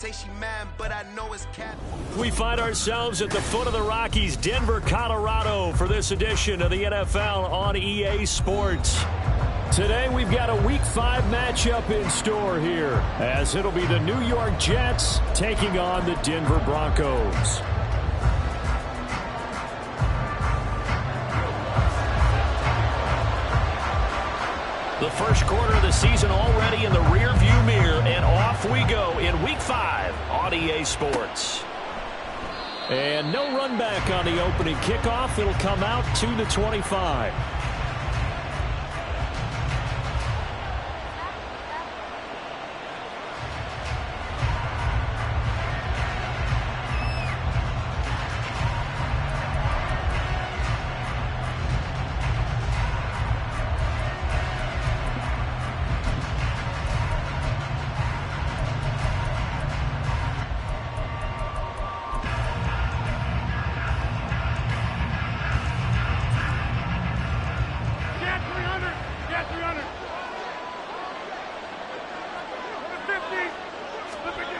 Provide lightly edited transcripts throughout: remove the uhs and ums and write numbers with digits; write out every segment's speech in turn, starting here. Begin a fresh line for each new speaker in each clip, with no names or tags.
Say she mad, but I know it's cat.
We find ourselves at the foot of the Rockies, Denver, Colorado, for this edition of the NFL on EA Sports. Today we've got a Week 5 matchup in store here, as it'll be the New York Jets taking on the Denver Broncos. The first quarter of the season already in the rearview mirror, and off we go in Week 5 on EA Sports. And no run back on the opening kickoff. It'll come out to the 25.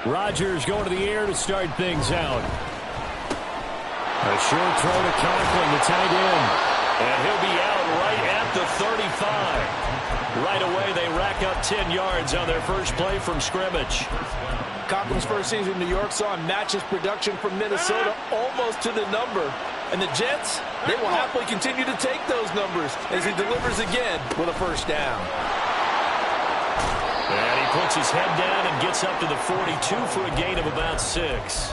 Rodgers going to the air to start things out. A short throw to Conklin, the tight end. And he'll be out right at the 35. Right away, they rack up 10 yards on their first play from scrimmage.
Conklin's first season in New York saw him match his production from Minnesota almost to the number. And the Jets, they will happily continue to take those numbers as he delivers again with a first down.
And he puts his head down and gets up to the 42 for a gain of about 6.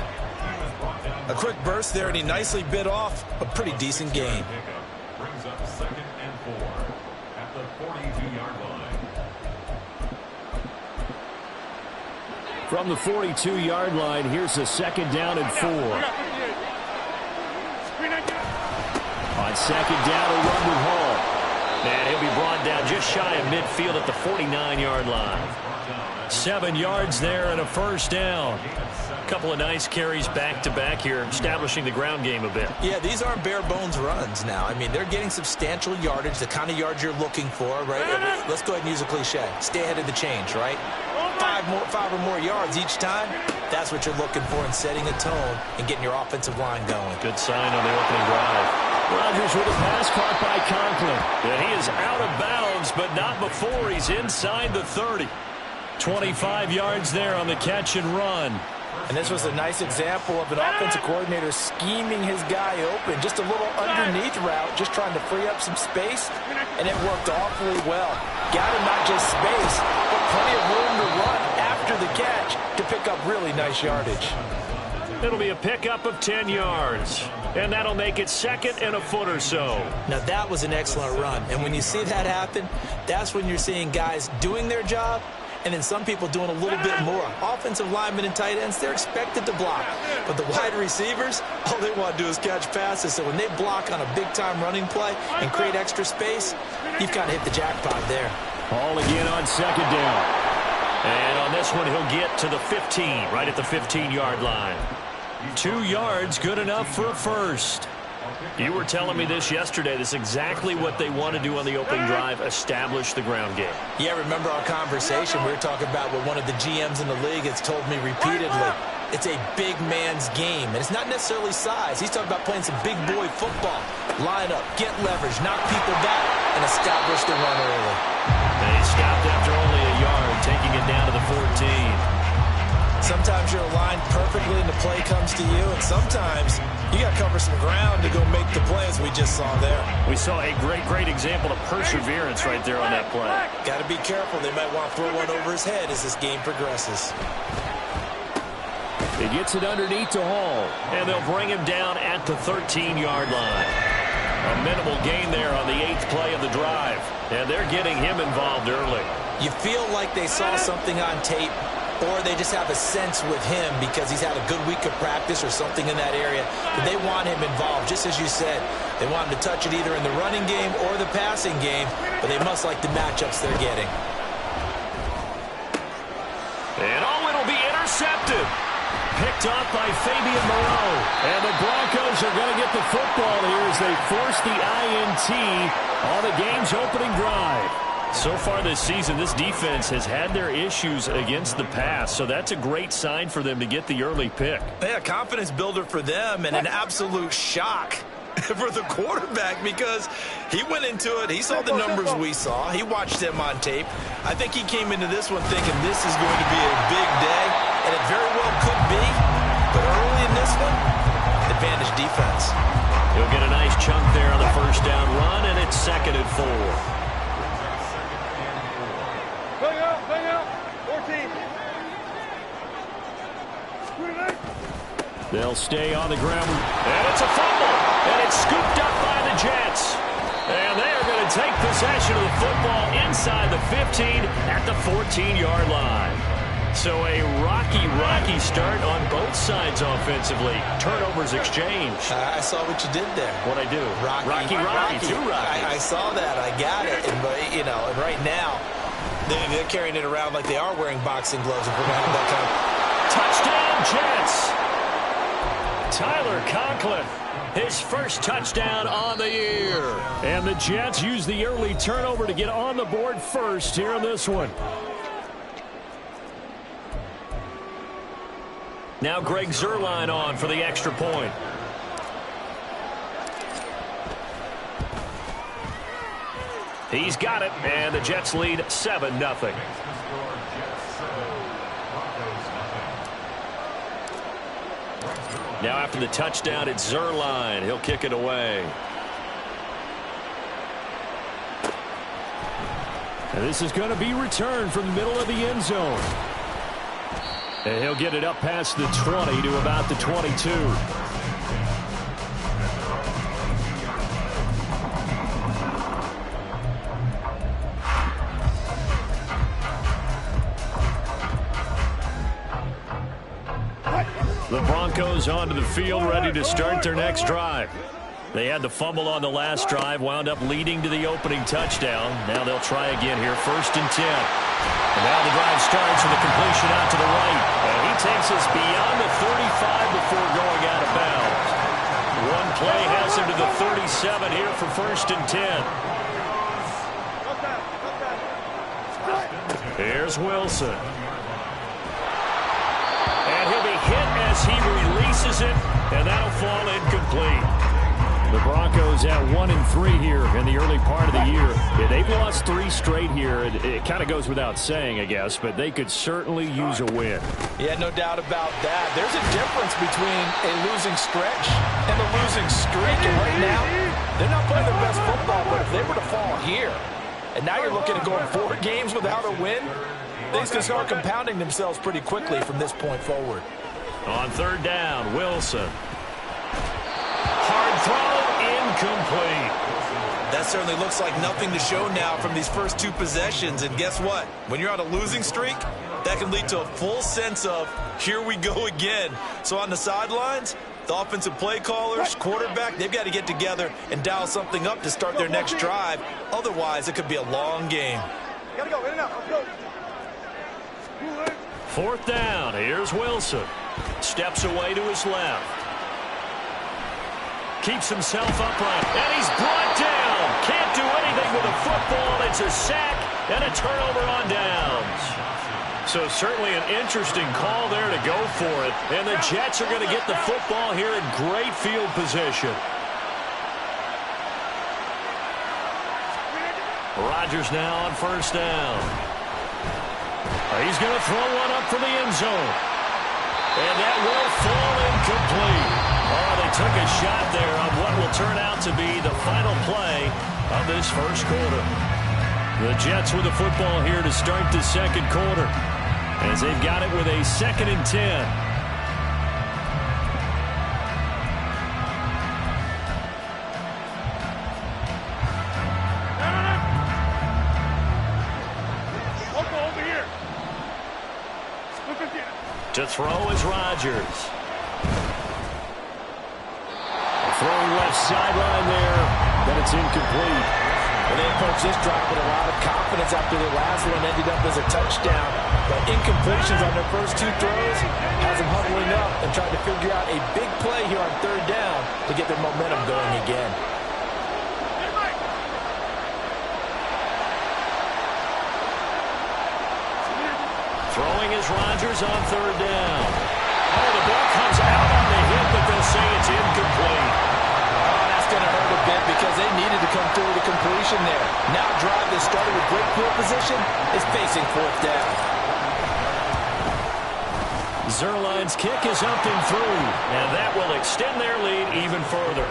A quick burst there, and he nicely bit off a pretty decent gain.
Brings up 2nd and 4 at the 42-yard line.
From the 42-yard line, here's a 2nd down and 4. On 2nd down, a run with Hall. And he'll be brought down just shy of midfield at the 49-yard line. 7 yards there and a first down. A couple of nice carries back-to-back here, establishing the ground game a bit.
Yeah, these aren't bare-bones runs now. I mean, they're getting substantial yardage, the kind of yards you're looking for, right? Let's go ahead and use a cliche. Stay ahead of the change, right? Five or more yards each time. That's what you're looking for in setting a tone and getting your offensive line going.
Good sign on the opening drive. Rodgers with a pass caught by Conklin. And he is out of bounds, but not before he's inside the 30. 25 yards there on the catch and run.
And this was a nice example of an offensive coordinator scheming his guy open. Just a little underneath route, just trying to free up some space, and it worked awfully well. Got him not just space, but plenty of room to run after the catch to pick up really nice yardage.
It'll be a pickup of 10 yards, and that'll make it 2nd and a foot or so.
Now, that was an excellent run, and when you see that happen, that's when you're seeing guys doing their job, and then some people doing a little bit more. Offensive linemen and tight ends, they're expected to block. But the wide receivers, all they want to do is catch passes. So when they block on a big-time running play and create extra space, you've kind of hit the jackpot there.
Ball again on 2nd down. And on this one, he'll get to the 15, right at the 15-yard line. 2 yards, good enough for a first. You were telling me this yesterday. This is exactly what they want to do on the opening drive, establish the ground game.
Yeah, remember our conversation. We were talking about what one of the GMs in the league has told me repeatedly. It's a big man's game, and it's not necessarily size. He's talking about playing some big boy football. Line up, get leverage, knock people back, and establish the run early.
And he stopped after only a yard, taking it down to the 14.
Sometimes you're aligned perfectly and the play comes to you, and sometimes you got to cover some ground to go make the play, as we just saw there.
We saw a great example of perseverance right there on that play.
Got to be careful. They might want to throw one over his head as this game progresses.
He gets it underneath to Hall, and they'll bring him down at the 13-yard line. A minimal gain there on the 8th play of the drive, and they're getting him involved early.
You feel like they saw something on tape, or they just have a sense with him because he's had a good week of practice or something in that area. But they want him involved, just as you said. They want him to touch it either in the running game or the passing game, but they must like the matchups they're getting.
And it'll be intercepted. Picked off by Fabian Moreau. And the Broncos are going to get the football here as they force the INT on the game's opening drive. So far this season, this defense has had their issues against the pass, so that's a great sign for them to get the early pick.
Yeah, confidence builder for them and an absolute shock for the quarterback because he went into it. He saw the numbers we saw. He watched them on tape. I think he came into this one thinking this is going to be a big day, and it very well could be. But early in this one, advantage defense.
He'll get a nice chunk there on the first down run, and it's 2nd and 4.
Bring out, 14.
They'll stay on the ground, and it's a fumble, and it's scooped up by the Jets. And they are going to take possession of the football inside the 15 at the 14-yard line. So a rocky start on both sides offensively. Turnovers exchanged.
I saw what you did there.
What'd I do? Rocky. Too rocky.
I saw that. I got it. And, and right now, they're carrying it around like they are wearing boxing gloves. If we're going to have that
Touchdown, Jets. Tyler Conklin, his first touchdown on the year. And the Jets use the early turnover to get on the board first here on this one. Now Greg Zuerlein on for the extra point. He's got it, and the Jets lead 7-0. Now after the touchdown, it's Zuerlein. He'll kick it away. And this is going to be returned from the middle of the end zone. And he'll get it up past the 20 to about the 22. The Broncos onto the field, ready to start their next drive. They had the fumble on the last drive, wound up leading to the opening touchdown. Now they'll try again here, 1st and 10. And now the drive starts with a completion out to the right. And he takes us beyond the 35 before going out of bounds. One play has him to the 37 here for 1st and 10. Here's Wilson. And he'll be hit as he releases it, and that'll fall incomplete. The Broncos at 1-3 here in the early part of the year. Yeah, they've lost 3 straight here. It kind of goes without saying, I guess, but they could certainly use a win.
Yeah, no doubt about that. There's a difference between a losing stretch and a losing streak. And right now, they're not playing their best football, but if they were to fall here, and now you're looking at going 4 games without a win, things can start compounding themselves pretty quickly from this point forward.
On 3rd down, Wilson. Hard throw, incomplete.
That certainly looks like nothing to show now from these first 2 possessions. And guess what? When you're on a losing streak, that can lead to a full sense of, here we go again. So on the sidelines, the offensive play callers, quarterback, they've got to get together and dial something up to start their next drive. Otherwise, it could be a long game.
Gotta go, in and out, let's go.
4th down, here's Wilson. Steps away to his left. Keeps himself upright, and he's brought down. Can't do anything with a football. It's a sack and a turnover on downs. So certainly an interesting call there to go for it. And the Jets are going to get the football here in great field position. Rodgers now on 1st down. He's going to throw one up for the end zone. And that will fall incomplete. Oh, they took a shot there on what will turn out to be the final play of this 1st quarter. The Jets with the football here to start the 2nd quarter, as they've got it with a 2nd and 10. To throw is Rodgers. Throwing left sideline there, but it's incomplete.
Well, they approached this drive with a lot of confidence after their last one ended up as a touchdown. But incompletions on their first 2 throws has them huddling up and trying to figure out a big play here on 3rd down to get their momentum going again.
Rodgers on third down. Oh, the ball comes out on the hit, but they'll say it's incomplete.
Oh, that's going to hurt a bit because they needed to come through with a completion there. Now drive that started with great field position is facing fourth down.
Zerline's kick is up and through, and that will extend their lead even further.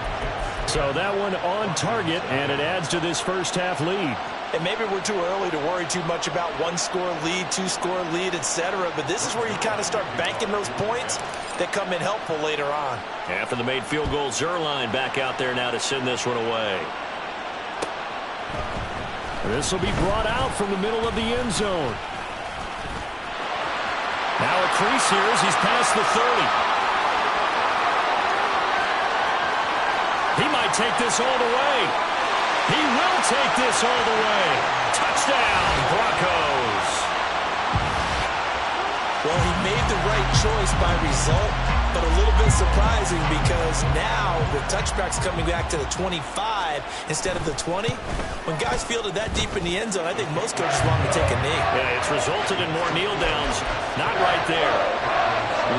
So that one on target, and it adds to this first half lead.
And maybe we're too early to worry too much about one-score lead, two-score lead, etc. But this is where you kind of start banking those points that come in helpful later on.
After the made field goal, Zerline back out there now to send this one away. This will be brought out from the middle of the end zone. Now a crease here as he's past the 30. He might take this all the way. He will take this all the way. Touchdown, Broncos.
Well, he made the right choice by result, but a little bit surprising because now the touchback's coming back to the 25 instead of the 20. When guys fielded that deep in the end zone, I think most coaches want to take a knee.
Yeah, it's resulted in more kneel downs. Not right there.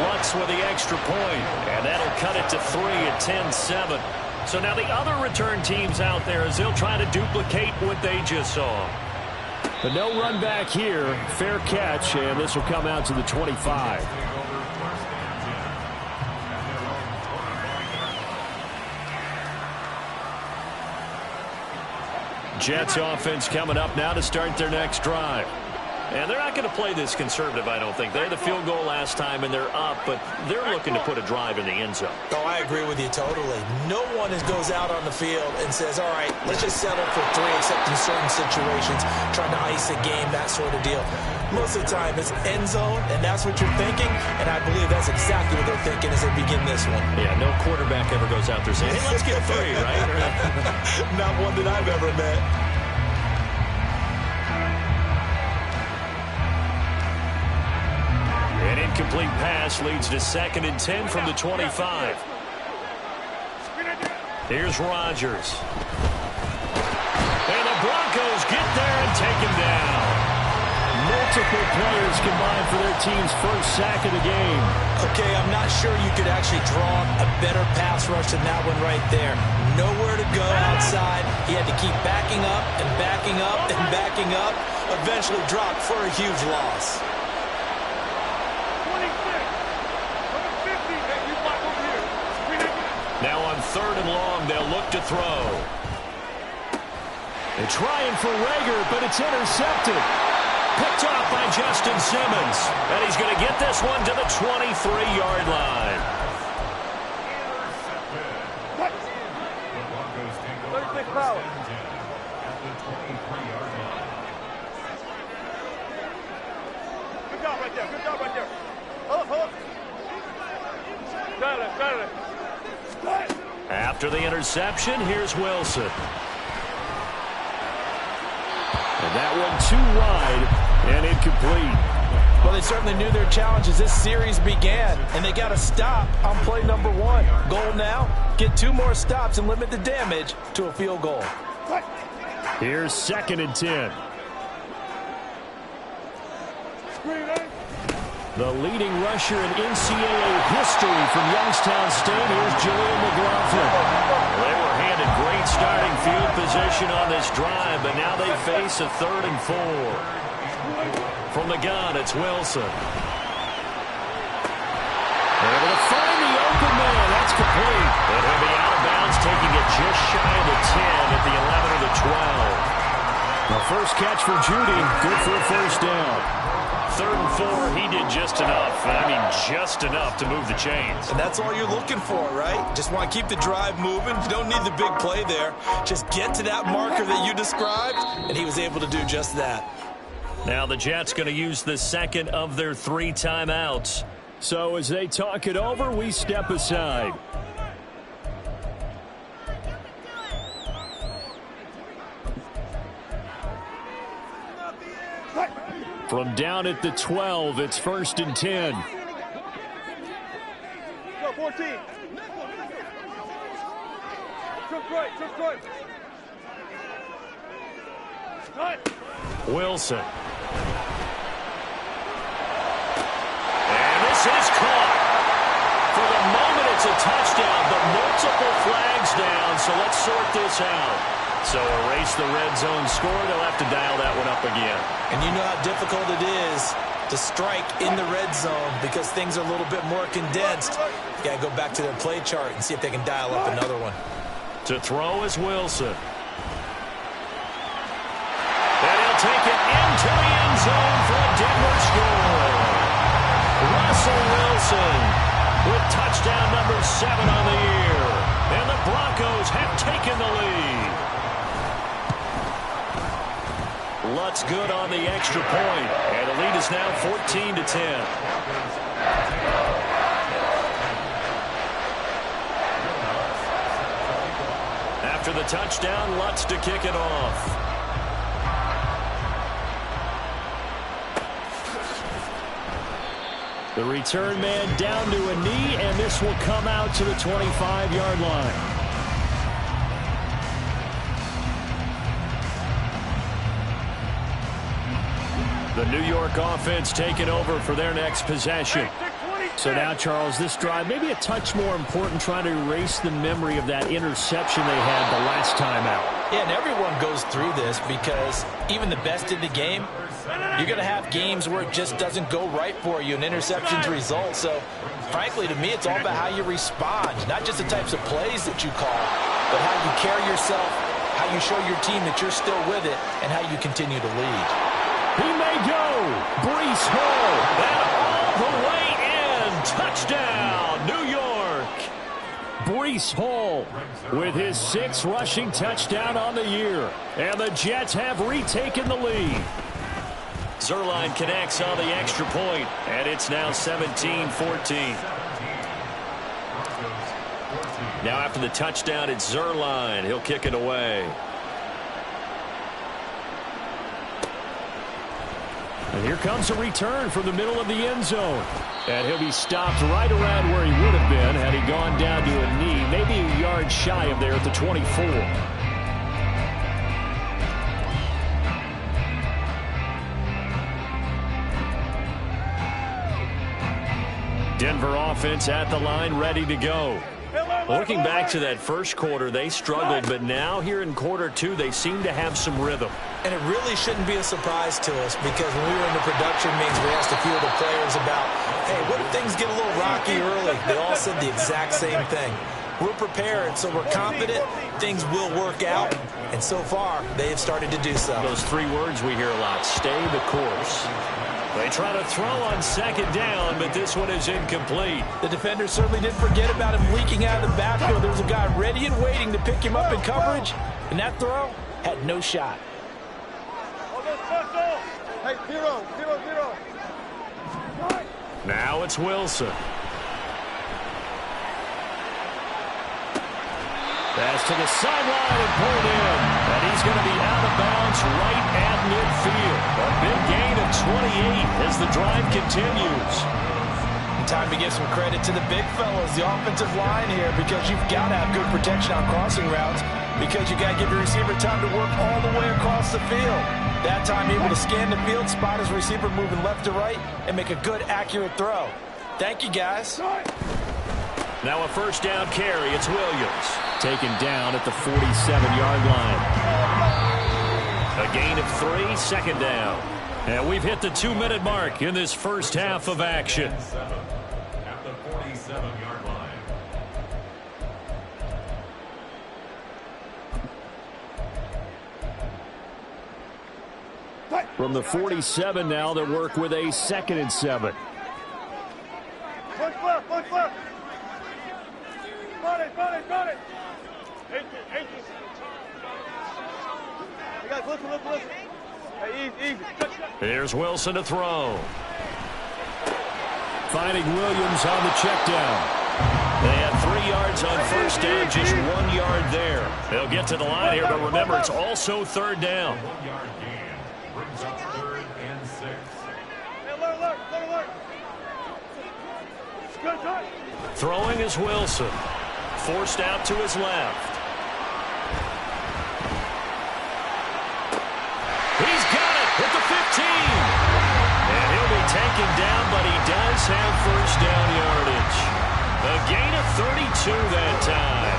Lutz with the extra point, and that'll cut it to 3 at 10-7. So now the other return teams out there as they'll try to duplicate what they just saw. But no run back here. Fair catch, and this will come out to the 25. Jets offense coming up now to start their next drive. And they're not going to play this conservative, I don't think. They had a field goal last time, and they're up, but they're looking to put a drive in the end zone.
Oh, I agree with you totally. No one goes out on the field and says, all right, let's just settle for 3, except in certain situations, trying to ice a game, that sort of deal. Most of the time, it's end zone, and that's what you're thinking, and I believe that's exactly what they're thinking as they begin this one.
Yeah, no quarterback ever goes out there saying, hey, let's get 3, right?
Not one that I've ever met.
An incomplete pass leads to 2nd and 10 from the 25. Here's Rodgers. And the Broncos get there and take him down. Multiple players combined for their team's first sack of the game.
Okay, I'm not sure you could actually draw a better pass rush than that one right there. Nowhere to go outside. He had to keep backing up and backing up and backing up. Eventually dropped for a huge loss.
Now on 3rd and long, they'll look to throw. They're trying for Rager, but it's intercepted. Picked off by Justin Simmons. And he's going to get this one to the 23-yard line.
36 power. Good job right there. Good job right there. Hold up. Got it.
After the interception, here's Wilson. And that one too wide and incomplete.
Well, they certainly knew their challenge as this series began, and they got to stop on play number 1. Goal now, get 2 more stops and limit the damage to a field goal.
Here's 2nd and 10. The leading rusher in NCAA history from Youngstown State. Here's Julian McLaughlin. They were handed great starting field position on this drive, but now they face a 3rd and 4. From the gun, it's Wilson. They're able to find the open man. That's complete. And he'll be out of bounds, taking it just shy of the 10 at the 11 or the 12. The first catch for Judy, good for a first down. 3rd and 4, he did just enough. I mean, just enough to move the chains.
And that's all you're looking for, right? Just want to keep the drive moving. You don't need the big play there. Just get to that marker that you described, and he was able to do just that.
Now the Jets going to use the 2nd of their 3 timeouts. So as they talk it over, we step aside. From down at the 12, it's 1st and 10.
Go, 14. Took right.
Wilson. is caught. For the moment, it's a touchdown, but multiple flags down, so let's sort this out. So erase the red zone score. They'll have to dial that one up again.
And you know how difficult it is to strike in the red zone because things are a little bit more condensed. You got to go back to their play chart and see if they can dial up another one.
To throw is Wilson. And he'll take it into the end zone for a Denver score. Russell Wilson with touchdown number 7 on the year. And the Broncos have taken the lead. Lutz good on the extra point. And the lead is now 14-10. After the touchdown, Lutz to kick it off. The return man down to a knee, and this will come out to the 25-yard line. The New York offense taking over for their next possession. So now, Charles, this drive maybe a touch more important, trying to erase the memory of that interception they had the last time out.
Yeah, and everyone goes through this because even the best in the game, you're going to have games where it just doesn't go right for you, and interceptions result. So, frankly, to me, it's all about how you respond, not just the types of plays that you call, but how you carry yourself, how you show your team that you're still with it, and how you continue to lead.
He may go. Breece Hall, and all the way in. Touchdown, New York. Breece Hall with his 6th rushing touchdown on the year. And the Jets have retaken the lead. Zerline connects on the extra point, and it's now 17-14. Now after the touchdown, it's Zerline. He'll kick it away. And here comes a return from the middle of the end zone. And he'll be stopped right around where he would have been had he gone down to a knee, maybe a yard shy of there at the 24. Denver offense at the line, ready to go. Looking back to that first quarter, they struggled, but now here in quarter 2, they seem to have some rhythm.
And it really shouldn't be a surprise to us because when we were in the production meetings, we asked a few of the players about, hey, what if things get a little rocky early? They all said the exact same thing. We're prepared, so we're confident things will work out, and so far, they have started to do so.
Those 3 words we hear a lot, stay the course. They try to throw on second down, but this one is incomplete.
The defender certainly didn't forget about him leaking out of the backfield. There was a guy ready and waiting to pick him up in coverage, and that throw had no shot.
Hey, 0.
Now it's Wilson. Pass to the sideline and pulled in. And he's going to be out of bounds right at midfield. A big gain of 28 as the drive continues.
Time to give some credit to the big fellas, the offensive line here, because you've got to have good protection on crossing routes because you got to give your receiver time to work all the way across the field. That time able to scan the field, spot his receiver moving left to right, and make a good, accurate throw. Thank you, guys.
Now a first down carry. It's Williams. Taken down at the 47-yard line. A gain of 3, second down. And we've hit the 2-minute mark in this first half of action.
At the 47-yard line.
From the 47 now, they work with a 2nd and 7.
Push left. Got it. Hey, guys, listen. Hey, easy.
Here's Wilson to throw. Finding Williams on the check down. They had 3 yards on first down, just 1 yard there. They'll get to the line here, but remember, it's also 3rd down.
1-yard gain brings up 3rd and 6.
Hey, alert. Good touch.
Throwing is Wilson. Forced out to his left. He's got it at the 15. And he'll be taken taken down, but he does have first down yardage. A gain of 32 that time.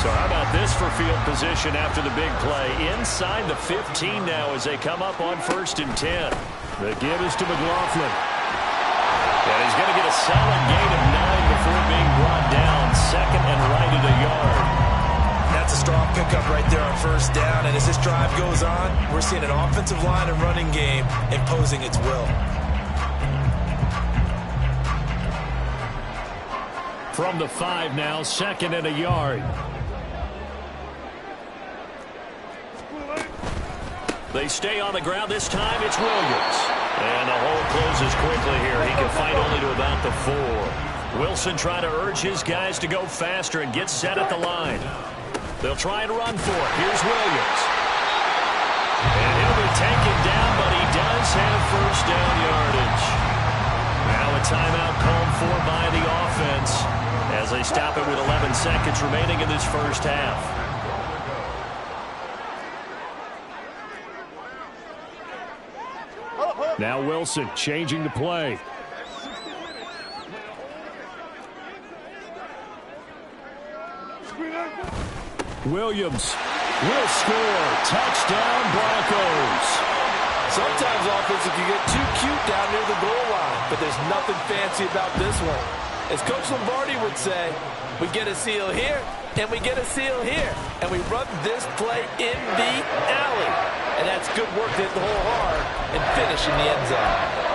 So how about this for field position after the big play? Inside the 15 now as they come up on 1st and 10. The give is to McLaughlin. And he's going to get a solid gain of 9 before being brought down. 2nd and right at a yard.
That's a strong pickup right there on 1st down. And as this drive goes on, we're seeing an offensive line and running game imposing its will.
From the 5 now, 2nd and a yard. They stay on the ground. This time it's Williams. And the hole closes quickly here. He can fight only to about the 4. Wilson trying to urge his guys to go faster and get set at the line. They'll try and run for it. Here's Williams. And he'll be taken down, but he does have first down yardage. Now a timeout called for by the offense as they stop it with 11 seconds remaining in this first half. Now Wilson changing the play. Williams will score. Touchdown, Broncos.
Sometimes offenses can get too cute down near the goal line, but there's nothing fancy about this one. As Coach Lombardi would say, we get a seal here, and we get a seal here, and we run this play in the alley. And that's good work to hit the hole hard and finish in the end zone.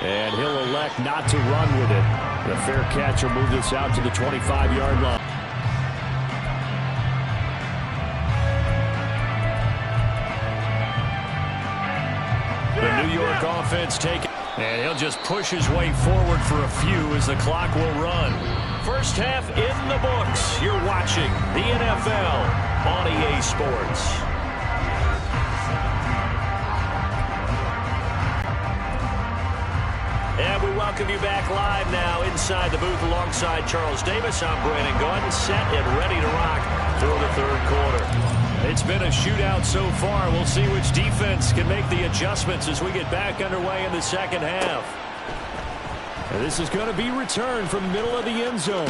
And he'll elect not to run with it. The fair catch will move this out to the 25-yard line. The New York offense taking, and he'll just push his way forward for a few as the clock will run. First half in the books. You're watching the NFL on EA Sports. And we welcome you back live now inside the booth alongside Charles Davis. I'm Brandon Gordon, set and ready to rock for the 3rd quarter. It's been a shootout so far. We'll see which defense can make the adjustments as we get back underway in the 2nd half. And this is going to be returned from the middle of the end zone.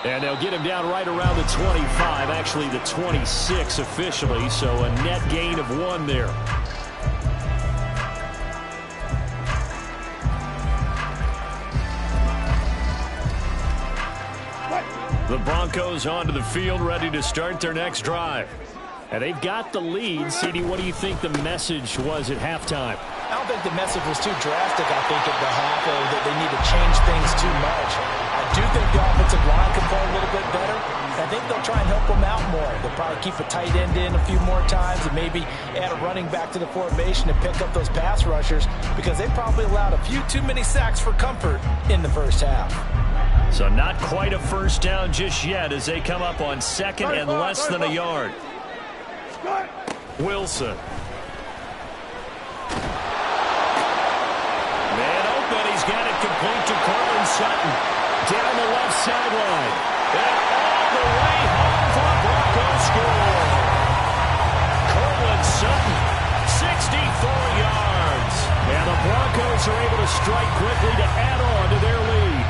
And they'll get him down right around the 25, actually the 26 officially, so a net gain of 1 there. The Broncos onto the field, ready to start their next drive. And they've got the lead. CD, what do you think the message was at halftime?
I don't think the message was too drastic, I think, at the half, or that they need to change things too much. I do think the offensive line can play a little bit better. I think they'll try and help them out more. They'll probably keep a tight end in a few more times and maybe add a running back to the formation and pick up those pass rushers because they probably allowed a few too many sacks for comfort in the first half.
So not quite a first down just yet as they come up on 2nd and less than a yard. Wilson. Man open. He's got it complete to Cortland Sutton. Down the left sideline. And all the way home for a Broncos score. Cortland Sutton, 64 yards. And the Broncos are able to strike quickly to add on to their lead.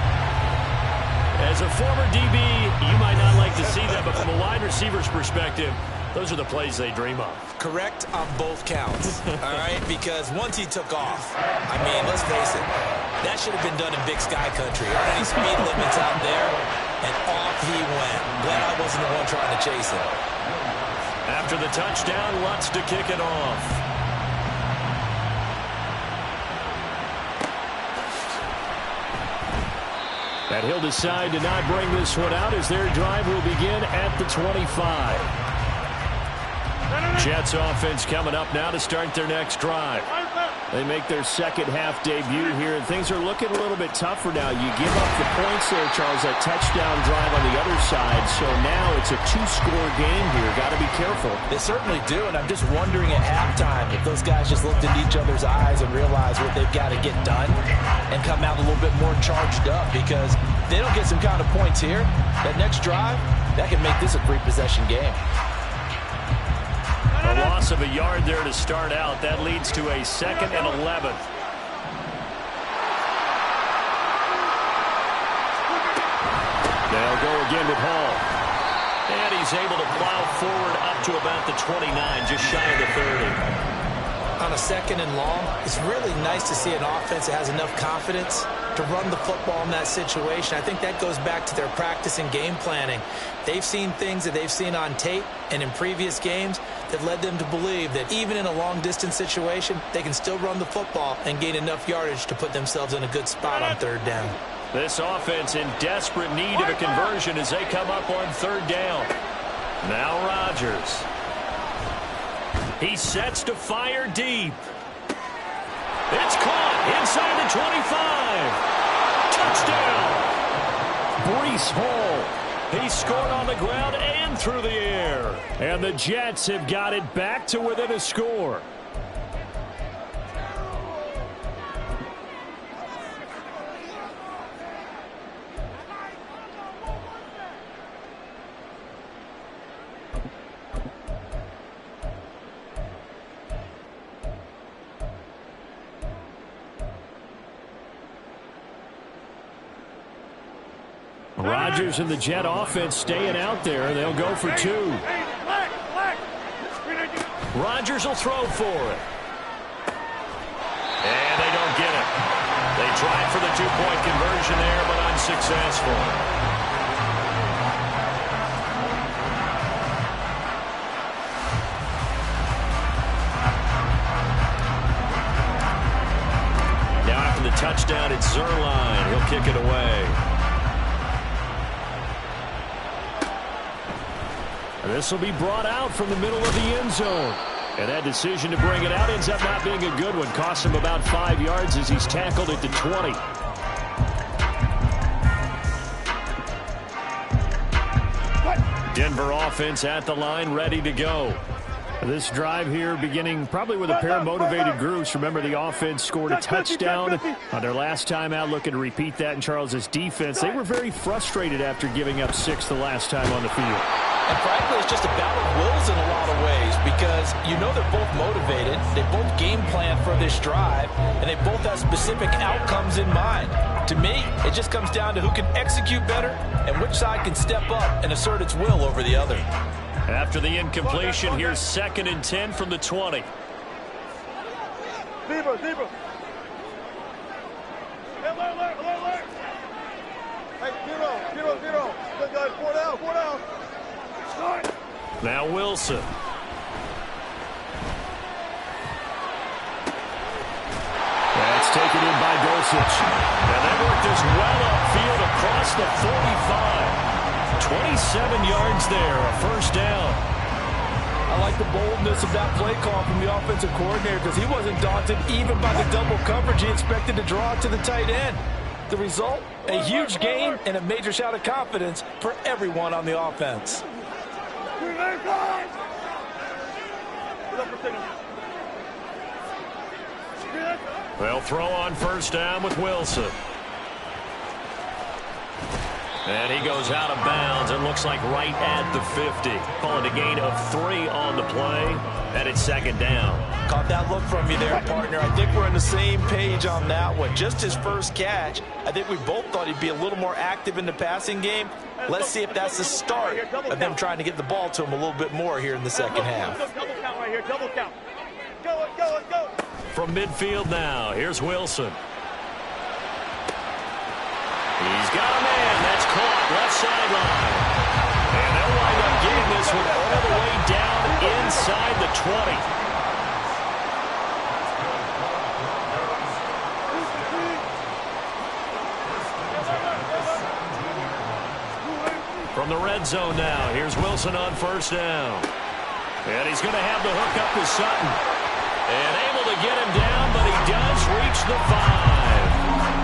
As a former DB, you might not like to see that, but from a wide receiver's perspective, those are the plays they dream of.
Correct on both counts, all right? Because once he took off, I mean, let's face it, that should have been done in Big Sky Country. There aren't any speed limits out there, and off he went. Glad I wasn't the one trying to chase him.
After the touchdown, Lutz to kick it off. And he'll decide to not bring this one out as their drive will begin at the 25. Jets offense coming up now to start their next drive. They make their 2nd half debut here, and things are looking a little bit tougher now. You give up the points there, Charles, that touchdown drive on the other side, so now it's a 2-score game here. Got to be careful.
They certainly do, and I'm just wondering at halftime if those guys just looked into each other's eyes and realized what they've got to get done and come out a little bit more charged up, because if they don't get some kind of points here, that next drive, that can make this a 3-possession game.
A loss of a yard there to start out. That leads to a 2nd and 11. They'll go again with Hall. And he's able to plow forward up to about the 29, just shy of the 30.
On a 2nd and long, it's really nice to see an offense that has enough confidence to run the football in that situation. I think that goes back to their practice and game planning. They've seen things that they've seen on tape and in previous games that led them to believe that even in a long-distance situation, they can still run the football and gain enough yardage to put themselves in a good spot on 3rd down.
This offense in desperate need of a conversion as they come up on 3rd down. Now Rodgers. He sets to fire deep. It's caught inside the 25. Touchdown. Breece Hall. He scored on the ground and through the air. And the Jets have got it back to within a score. Rodgers and the Jet offense staying out there. They'll go for 2. Rodgers will throw for it. And they don't get it. They tried for the 2-point conversion there, but unsuccessful. Now after the touchdown, it's Zerline. He'll kick it away. This will be brought out from the middle of the end zone. And that decision to bring it out ends up not being a good one. Cost him about 5 yards as he's tackled at the 20. Denver offense at the line, ready to go. This drive here beginning probably with a pair of motivated groups. Remember, the offense scored a touchdown on their last time out, looking to repeat that in Charles's defense. They were very frustrated after giving up 6 the last time on the field.
And frankly, it's just a battle of wills in a lot of ways because you know they're both motivated, they both game plan for this drive, and they both have specific outcomes in mind. To me, it just comes down to who can execute better and which side can step up and assert its will over the other.
After the incompletion, here's 2nd and 10 from the 20.
Zebra. Alert. Hey, 0. Good guys, 4 down.
Now Wilson. That's taken in by Dosich. And they worked this well upfield across the 45. 27 yards there, a 1st down.
I like the boldness of that play call from the offensive coordinator because he wasn't daunted even by the double coverage he expected to draw to the tight end. The result, a huge gain and a major shout of confidence for everyone on the offense.
They'll throw on 1st down with Wilson. And he goes out of bounds. It looks like right at the 50. Calling a gain of 3 on the play. And it's 2nd down.
Caught that look from you there, partner. I think we're on the same page on that one. Just his first catch. I think we both thought he'd be a little more active in the passing game. Let's see if that's the start of them trying to get the ball to him a little bit more here in the 2nd half.
Double count right here. Double count. Go.
From midfield now, here's Wilson. He's got a man. That's caught left sideline. And they'll wind up getting this one all the way down inside the 20. From the red zone now, here's Wilson on 1st down. And he's going to have the hook up to Sutton. And able to get him down, but he does reach the 5.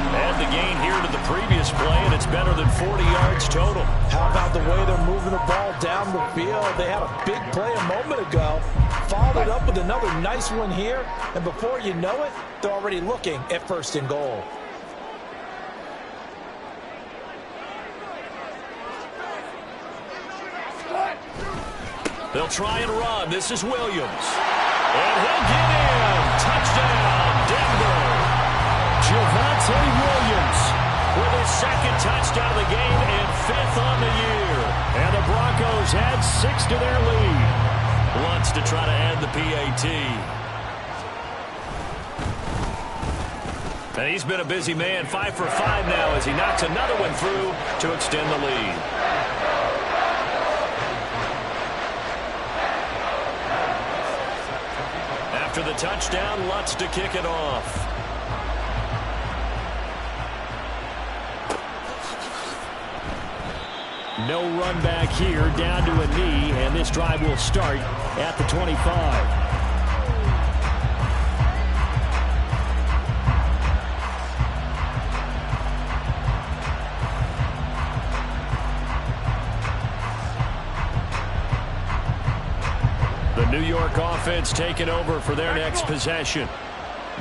Add the gain here to the previous play, and it's better than 40 yards total.
How about the way they're moving the ball down the field? They had a big play a moment ago. Followed up with another nice one here. And before you know it, they're already looking at 1st and goal.
They'll try and run. This is Williams. And he'll get in. Touchdown, Denver. Javonte Williams with his second touchdown of the game and 5th on the year. And the Broncos add 6 to their lead. Wants to try to add the PAT. And he's been a busy man, 5 for 5 now as he knocks another one through to extend the lead. After the touchdown, Lutz to kick it off. No run back here, down to a knee, and this drive will start at the 25. New York offense taking over for their next possession.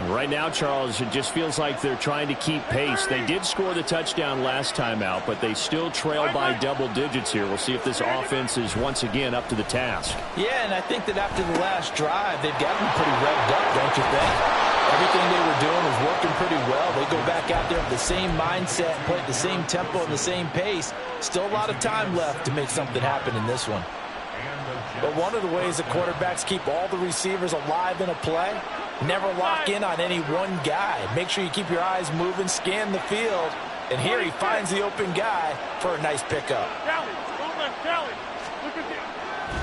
Right now, Charles, it just feels like they're trying to keep pace. They did score the touchdown last time out, but they still trail by double digits here. We'll see if this offense is once again up to the task.
Yeah, and I think that after the last drive, they've gotten pretty revved up, don't you think? Everything they were doing was working pretty well. They go back out there with the same mindset, play at the same tempo and the same pace. Still a lot of time left to make something happen in this one.
But one of the ways that quarterbacks keep all the receivers alive in a play, never lock in on any one guy. Make sure you keep your eyes moving, scan the field, and here he finds the open guy for a nice pickup.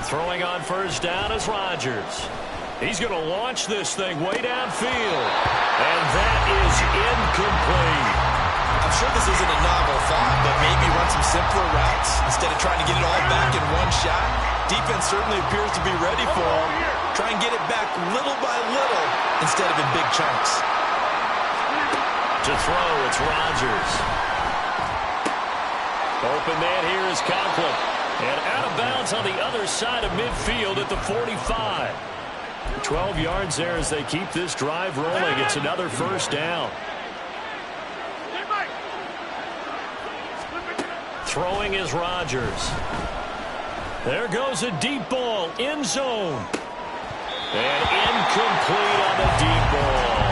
Throwing on first down is Rodgers. He's going to launch this thing way downfield, and that is incomplete.
I'm sure this isn't a novel thought, but maybe run some simpler routes instead of trying to get it all back in one shot. Defense certainly appears to be ready for him. Try and get it back little by little instead of in big chunks.
To throw, it's Rodgers. Open man here is Conklin. And out of bounds on the other side of midfield at the 45. 12 yards there as they keep this drive rolling. It's another first down. Throwing is Rodgers. There goes a deep ball, end zone. And incomplete on the deep ball.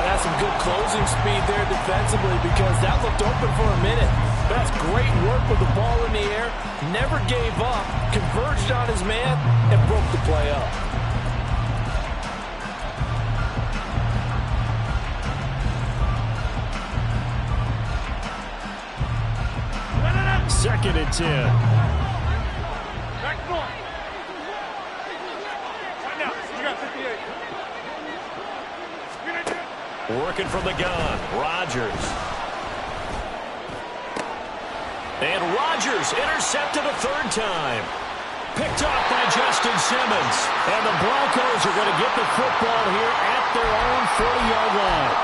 That's some good closing speed there defensively because that looked open for a minute. That's great work with the ball in the air. Never gave up, converged on his man, and broke the play up.
Second and 10. Working from the gun, Rodgers. And Rodgers intercepted a third time. Picked off by Justin Simmons. And the Broncos are going to get the football here at their own 40-yard line.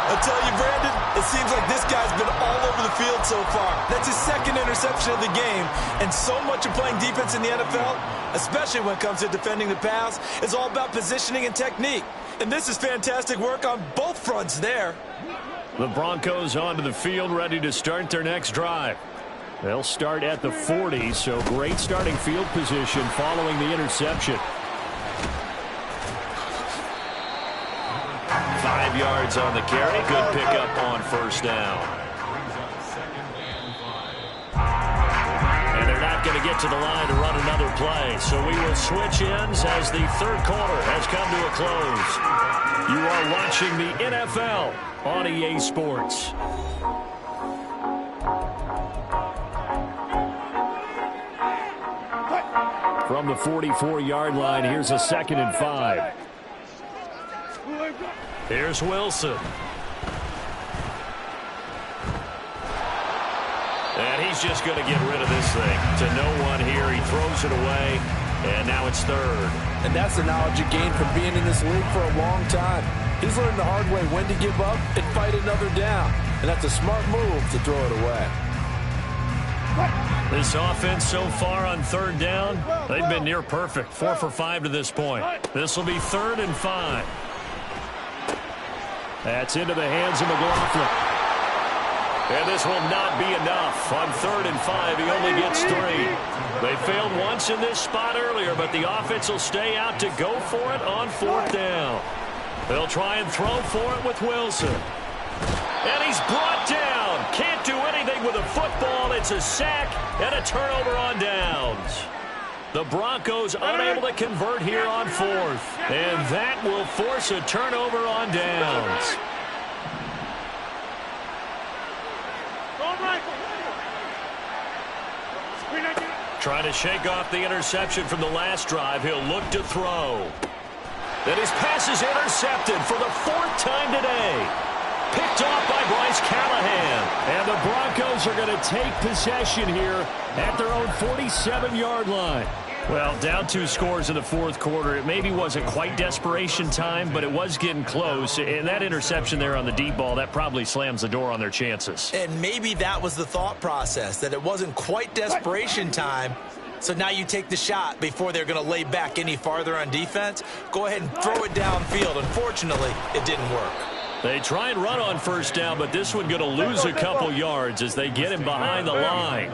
I tell you, Brandon, it seems like this guy's been all over the field so far. That's his second interception of the game. And so much of playing defense in the NFL, especially when it comes to defending the pass, is all about positioning and technique. And this is fantastic work on both fronts there.
The Broncos onto the field, ready to start their next drive. They'll start at the 40, so great starting field position following the interception. 5 yards on the carry. Good pickup on first down. And they're not going to get to the line to run another play. So we will switch ends as the third quarter has come to a close. You are watching the NFL on EA Sports. From the 44-yard line, here's a 2nd and 5. Here's Wilson. And he's just going to get rid of this thing to no one here. He throws it away, and now it's third.
And that's the knowledge you gain from being in this league for a long time. He's learned the hard way when to give up and fight another down. And that's a smart move to throw it away.
This offense so far on third down, they've been near perfect. 4 for 5 to this point. This will be 3rd and 5. That's into the hands of McLaughlin. And this will not be enough. On 3rd and 5, he only gets 3. They failed once in this spot earlier, but the offense will stay out to go for it on 4th down. They'll try and throw for it with Wilson. And he's brought down. Can't do anything with a football. It's a sack and a turnover on downs. The Broncos unable to convert here on 4th. And that will force a turnover on downs. Trying to shake off the interception from the last drive. He'll look to throw. And his pass is intercepted for the 4th time today. Picked off by Bryce Callahan. And the Broncos are going to take possession here at their own 47-yard line. Well, down 2 scores in the 4th quarter. It maybe wasn't quite desperation time, but it was getting close. And that interception there on the deep ball, that probably slams the door on their chances.
And maybe that was the thought process, that it wasn't quite desperation time. So now you take the shot before they're going to lay back any farther on defense. Go ahead and throw it downfield. Unfortunately, it didn't work.
They try and run on 1st down, but this one going to lose a couple yards as they get him behind the line.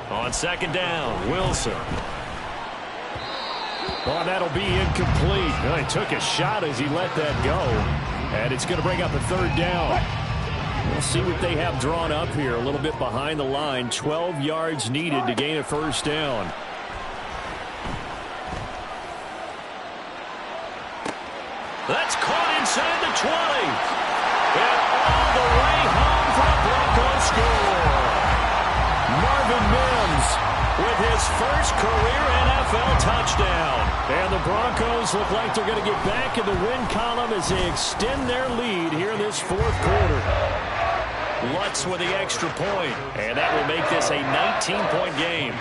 On 2nd down, Wilson. Oh, that'll be incomplete. Well, he took a shot as he let that go. And it's going to bring up a 3rd down. We'll see what they have drawn up here. A little bit behind the line. 12 yards needed to gain a 1st down. That's caught inside the 20. And all the way home for a Broncos score. Marvin Mims with his first career NFL touchdown. And the Broncos look like they're going to get back in the win column as they extend their lead here in this 4th quarter. Lutz with the extra point, and that will make this a 19-point game.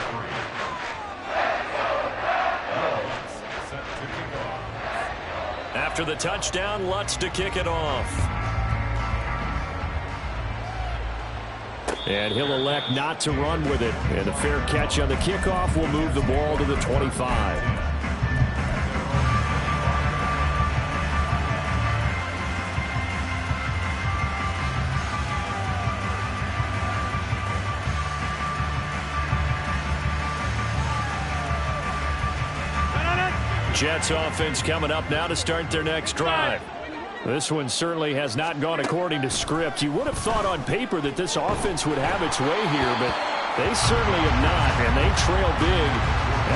After the touchdown, Lutz to kick it off. And he'll elect not to run with it. And the fair catch on the kickoff will move the ball to the 25. Jets offense coming up now to start their next drive. This one certainly has not gone according to script. You would have thought on paper that this offense would have its way here, but they certainly have not, and they trail big.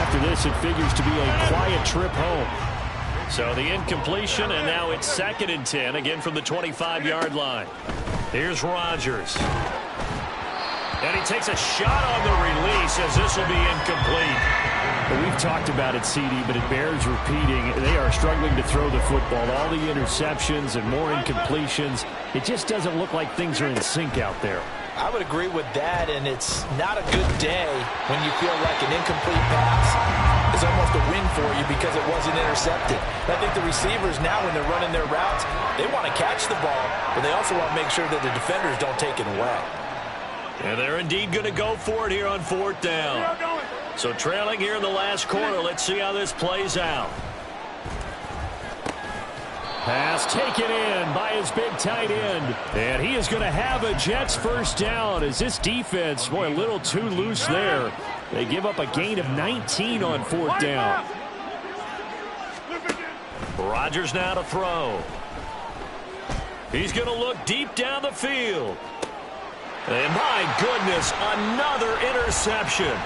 After this, it figures to be a quiet trip home. So the incompletion, and now it's 2nd and 10, again from the 25-yard line. Here's Rodgers. And he takes a shot on the release as this will be incomplete. Well, we've talked about it, CD, but it bears repeating. They are struggling to throw the football. All the interceptions and more incompletions. It just doesn't look like things are in sync out there.
I would agree with that, and it's not a good day when you feel like an incomplete pass is almost a win for you because it wasn't intercepted. I think the receivers now, when they're running their routes, they want to catch the ball, but they also want to make sure that the defenders don't take it away.
And they're indeed going to go for it here on 4th down. So trailing here in the last quarter. Let's see how this plays out. Pass taken in by his big tight end. And he is going to have a Jets 1st down as this defense, boy, a little too loose there. They give up a gain of 19 on 4th down. Rodgers now to throw. He's going to look deep down the field. And my goodness, another interception.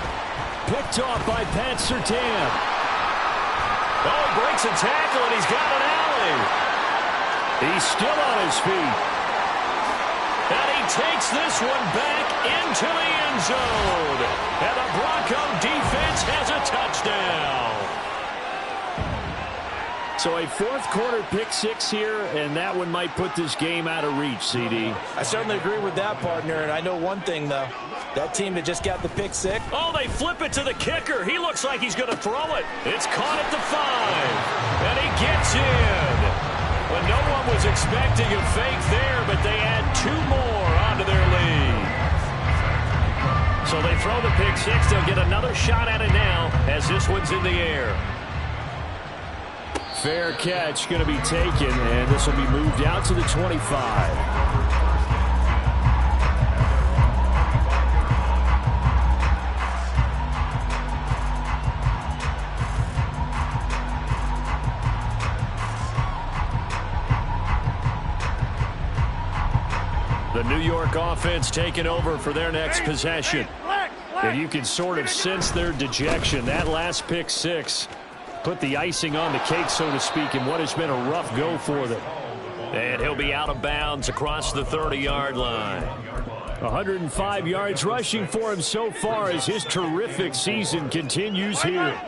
Picked off by Pat Surtain. Oh, breaks a tackle, and he's got an alley. He's still on his feet. And he takes this one back into the end zone. And the Bronco defense has a touchdown. So a 4th quarter pick 6 here, and that one might put this game out of reach, CD.
I certainly agree with that, partner, and I know one thing, though. That team that just got the pick 6.
Oh, they flip it to the kicker. He looks like he's going to throw it. It's caught at the 5, and he gets in. Well, no one was expecting a fake there, but they add 2 more onto their lead. So they throw the pick 6. They'll get another shot at it now as this one's in the air. fair catch going to be taken, and this will be moved out to the 25. The New York offense taking over for their next possession. And you can sort of sense their dejection. That last pick six put the icing on the cake, so to speak, in what has been a rough go for them. And he'll be out of bounds across the 30-yard line. 105 yards rushing for him so far as his terrific season continues here.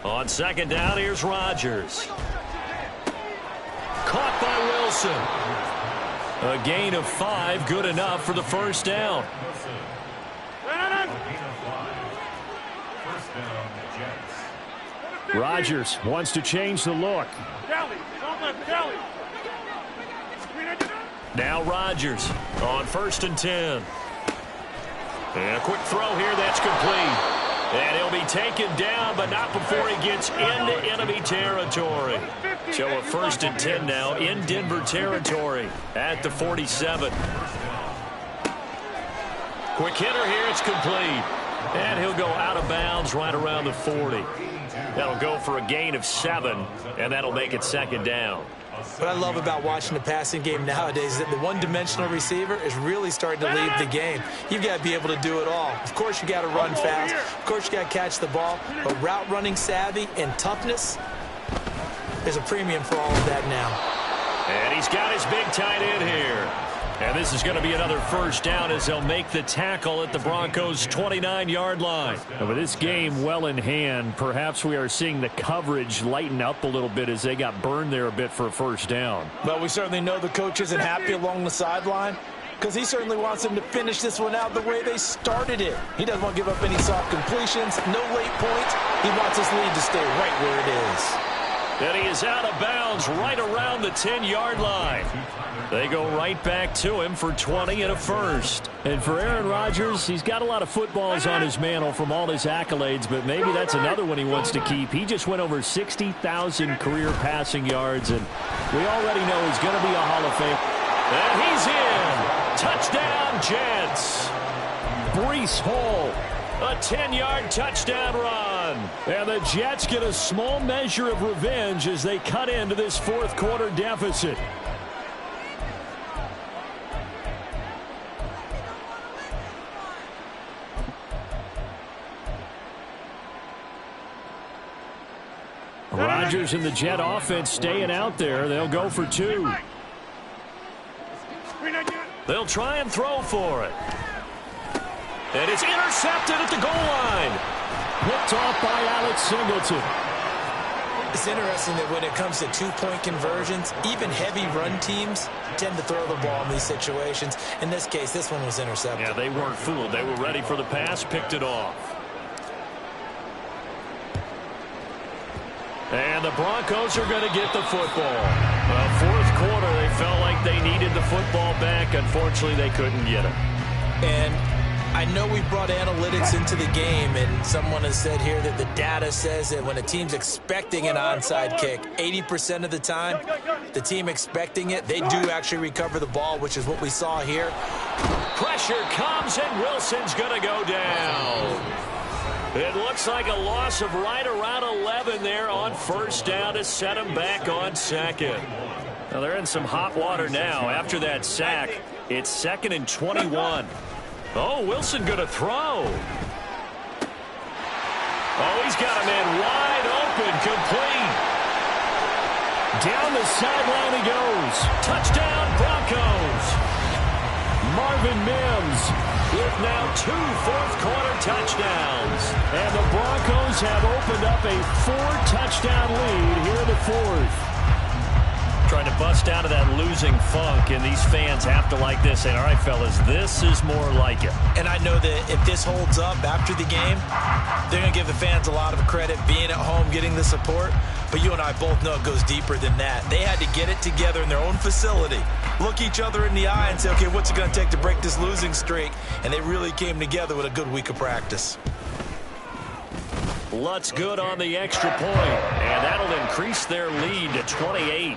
On second down, here's Rodgers. Caught by Wilson. A gain of 5, good enough for the first down. Rodgers wants to change the look. Now Rodgers on 1st and 10. And a quick throw here, that's complete. And he'll be taken down, but not before he gets into enemy territory. So a 1st and 10 now in Denver territory at the 47. Quick hitter here, it's complete. And he'll go out of bounds right around the 40. That'll go for a gain of 7, and that'll make it 2nd down.
What I love about watching the passing game nowadays is that the one-dimensional receiver is really starting to leave the game. You've got to be able to do it all. Of course, you got to run fast. Of course, you got to catch the ball. But route running savvy and toughness, there's a premium for all of that now.
And he's got his big tight end here. And this is going to be another first down as they'll make the tackle at the Broncos' 29-yard line. And with this game well in hand, perhaps we are seeing the coverage lighten up a little bit as they got burned there a bit for a first down.
Well, we certainly know the coach isn't happy along the sideline because he certainly wants them to finish this one out the way they started it. He doesn't want to give up any soft completions, no late points. He wants his lead to stay right where it is.
And he is out of bounds right around the 10-yard line. They go right back to him for 20 and a first. And for Aaron Rodgers, he's got a lot of footballs on his mantle from all his accolades, but maybe that's another one he wants to keep. He just went over 60,000 career passing yards, and we already know he's going to be a Hall of Fame. And he's in. Touchdown, Jets. Breece Hall. A 10-yard touchdown run. And the Jets get a small measure of revenge as they cut into this fourth quarter deficit. Rodgers and the Jet offense staying out there. They'll go for 2. They'll try and throw for it. And it's intercepted at the goal line. Picked off by Alex Singleton.
It's interesting that when it comes to two-point conversions, even heavy run teams tend to throw the ball in these situations. In this case, this one was intercepted.
Yeah, they weren't fooled. They were ready for the pass, picked it off. And the Broncos are going to get the football. Fourth quarter, they felt like they needed the football back. Unfortunately, they couldn't get it.
And I know we brought analytics into the game, and someone has said here that the data says that when a team's expecting an onside kick, 80% of the time, the team expecting it, they do actually recover the ball, which is what we saw here.
Pressure comes, and Wilson's going to go down. It looks like a loss of right around 11 there on first down to set him back on second. Now they're in some hot water now. After that sack, it's 2nd and 21. Oh, Wilson going to throw. Oh, he's got a man wide open, complete. Down the sideline he goes. Touchdown, Broncos. Marvin Mims with now 2 fourth-quarter touchdowns. And the Broncos have opened up a 4-touchdown lead here in the fourth. Trying to bust out of that losing funk, and these fans have to like this. And all right, fellas, this is more like it.
And I know that if this holds up after the game, they're going to give the fans a lot of credit being at home, getting the support. But you and I both know it goes deeper than that. They had to get it together in their own facility, look each other in the eye and say, okay, what's it going to take to break this losing streak? And they really came together with a good week of practice.
Lutz good on the extra point, and that'll increase their lead to 28.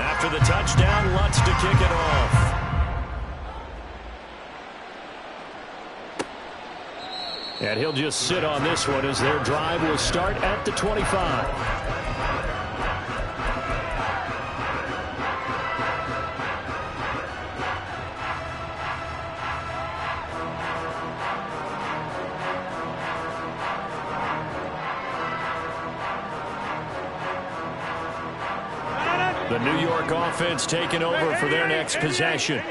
After the touchdown, Lutz to kick it off. And he'll just sit on this one as their drive will start at the 25. The New York offense taking over for their next possession.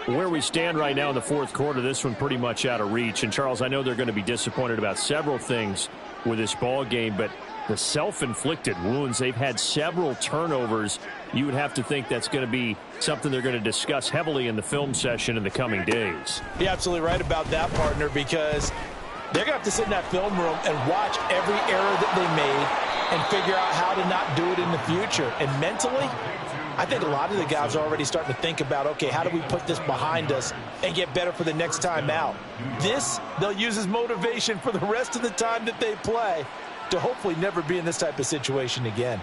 Where we stand right now in the fourth quarter, this one pretty much out of reach. And, Charles, I know they're going to be disappointed about several things with this ball game, but the self-inflicted wounds, they've had several turnovers. You would have to think that's going to be something they're going to discuss heavily in the film session in the coming days.
You're absolutely right about that, partner, because they're going to have to sit in that film room and watch every error that they made and figure out how to not do it in the future. And mentally, I think a lot of the guys are already starting to think about, okay, how do we put this behind us and get better for the next time out? This, they'll use as motivation for the rest of the time that they play to hopefully never be in this type of situation again.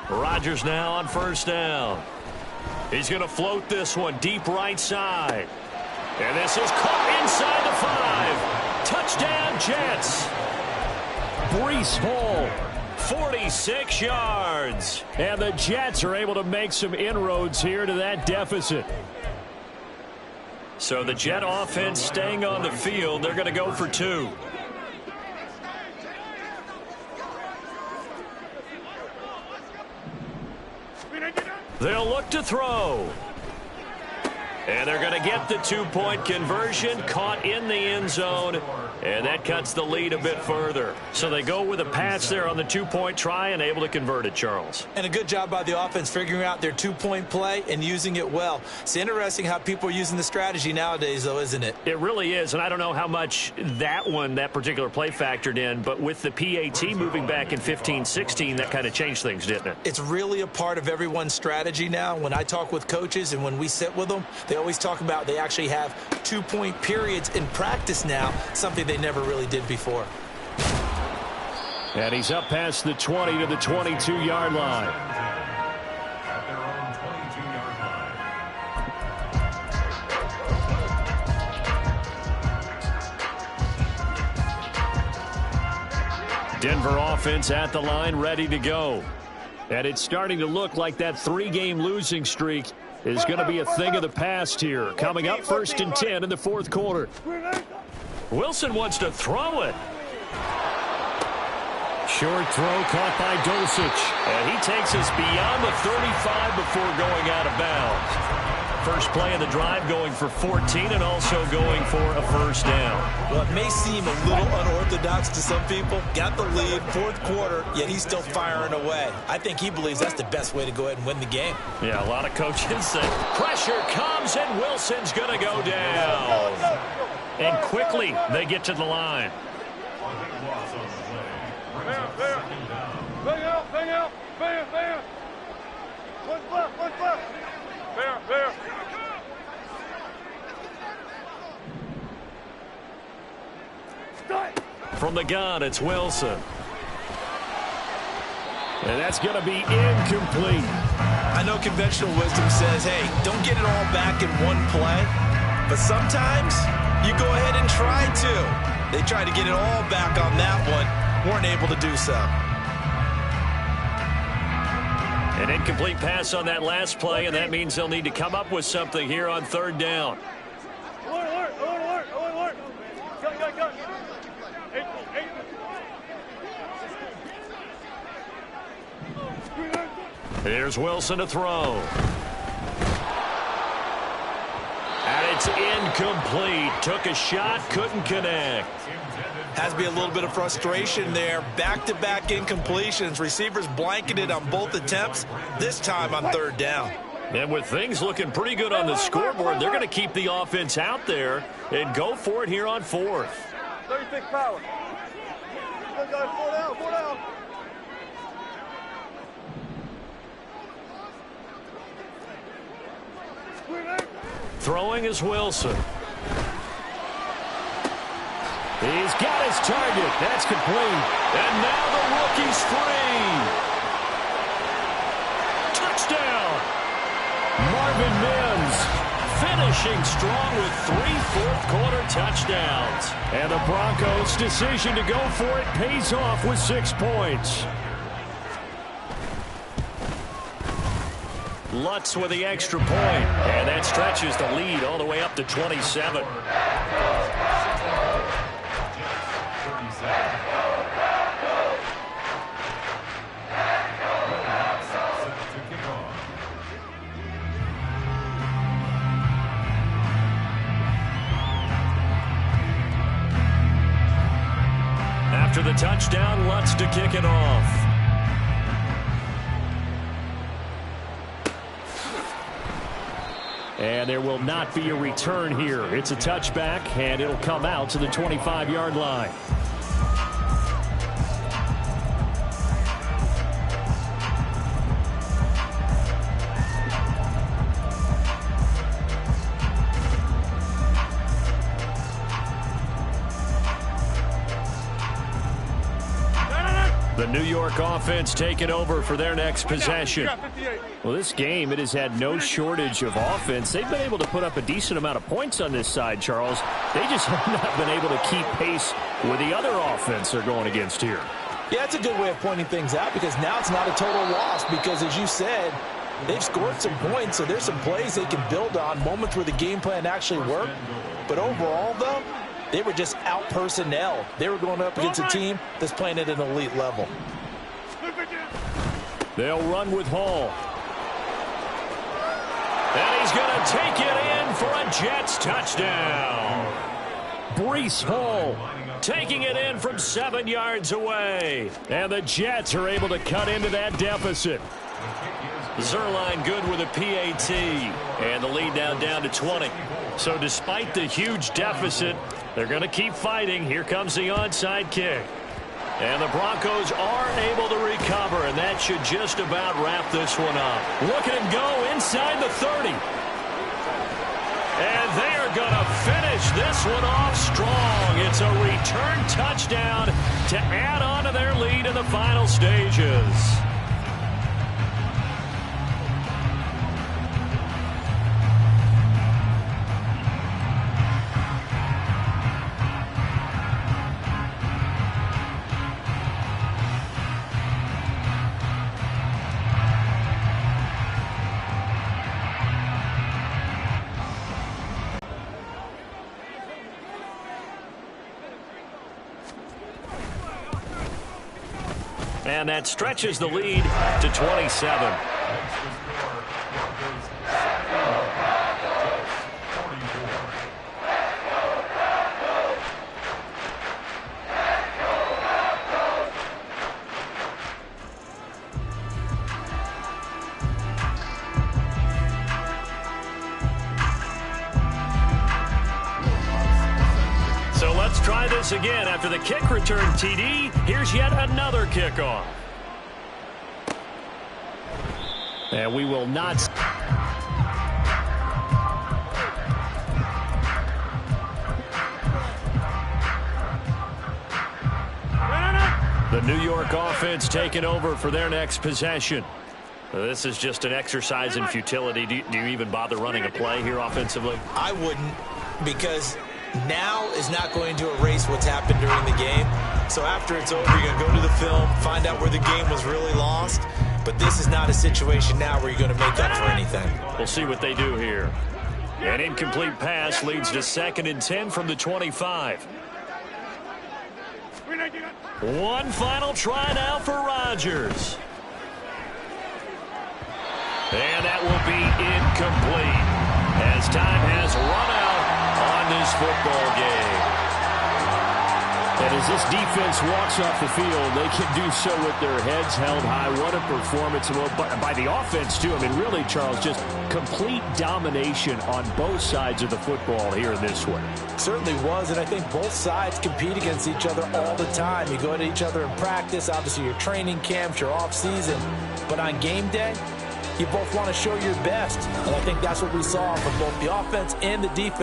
Rodgers now on first down. He's going to float this one deep right side. And this is caught inside the 5. Touchdown, Jets. Breece Hall, 46 yards. And the Jets are able to make some inroads here to that deficit. So the Jet offense staying on the field. They're going to go for 2. They'll look to throw. And they're going to get the 2-point conversion, caught in the end zone, and that cuts the lead a bit further. So they go with a pass there on the 2-point try and able to convert it, Charles.
And a good job by the offense figuring out their 2-point play and using it well. It's interesting how people are using the strategy nowadays, though, isn't it?
It really is, and I don't know how much that particular play factored in, but with the PAT moving back in 15-16, that kind of changed things, didn't it?
It's really a part of everyone's strategy now. When I talk with coaches and when we sit with them, they always talk about they actually have 2-point periods in practice now, something they never really did before.
And he's up past the 20 to the 22-yard line.
At their own 22-yard line.
Denver offense at the line, ready to go. And it's starting to look like that 3-game losing streak is going to be a thing of the past here. Coming up 1st and 10 in the fourth quarter. Wilson wants to throw it. Short throw caught by Dulcich. And he takes us beyond the 35 before going out of bounds. First play of the drive going for 14 and also going for a first down.
Well, it may seem a little unorthodox to some people. Got the lead, fourth quarter, yet he's still firing away. I think he believes that's the best way to go ahead and win the game.
Yeah, a lot of coaches say pressure comes and Wilson's going to go down. And quickly they get to the line.
Bang out, bang out, bang, bang. What's left, what's left? There, there.
From the gun, it's Wilson. And that's going to be incomplete.
I know conventional wisdom says, hey, don't get it all back in one play. But sometimes you go ahead and try to. They tried to get it all back on that one. Weren't able to do so.
An incomplete pass on that last play, and that means they'll need to come up with something here on third down.
Alert, alert, alert, alert. Cut.
Here's Wilson to throw. And it's incomplete. Took a shot, couldn't connect.
Has to be a little bit of frustration there. Back-to-back incompletions. Receivers blanketed on both attempts, this time on third down.
And with things looking pretty good on the scoreboard, they're going to keep the offense out there and go for it here on fourth.
36 power. Good guys, 4 down, 4 down.
Throwing is Wilson. He's got his target. That's complete. And now the rookie's free. Touchdown. Marvin Mims finishing strong with 3 fourth-quarter touchdowns. And the Broncos' decision to go for it pays off with 6 points. Lutz with the extra point, and that stretches the lead all the way up to 27. After the touchdown, Lutz to kick it off. And there will not be a return here. It's a touchback, and it'll come out to the 25-yard line. The New York offense taking over for their next possession. Well, this game, it has had no shortage of offense. They've been able to put up a decent amount of points on this side, Charles. They just have not been able to keep pace with the other offense they're going against here.
Yeah, it's a good way of pointing things out because now it's not a total loss because, as you said, they've scored some points, so there's some plays they can build on, moments where the game plan actually worked. But overall, though, they were just out-personnel. They were going up against a team that's playing at an elite level.
They'll run with Hall. And he's going to take it in for a Jets touchdown. Breece Hall taking it in from 7 yards away. And the Jets are able to cut into that deficit. Zerline good with a PAT. And the lead now down to 20. So despite the huge deficit, they're going to keep fighting. Here comes the onside kick. And the Broncos are able to recover, and that should just about wrap this one up. Look at him go inside the 30. And they are going to finish this one off strong. It's a return touchdown to add on to their lead in the final stages. And that stretches the lead to 27. So let's try this again. After the kick return TD, here's yet another kickoff. And we will not. The New York offense taking over for their next possession. This is just an exercise in futility. Do you even bother running a play here offensively?
I wouldn't, because now is not going to erase what's happened during the game. So after it's over, you're going to go to the film, find out where the game was really lost. But this is not a situation now where you're going to make up for anything.
We'll see what they do here. An incomplete pass leads to 2nd and 10 from the 25. One final try now for Rodgers. And that will be incomplete as time has run out on this football game. And as this defense walks off the field, they can do so with their heads held high. What a performance by the offense, too. I mean, really, Charles, just complete domination on both sides of the football here in this one.
Certainly was, and I think both sides compete against each other all the time. You go at each other in practice, obviously your training camps, your off-season. But on game day, you both want to show your best. And I think that's what we saw from both the offense and the defense.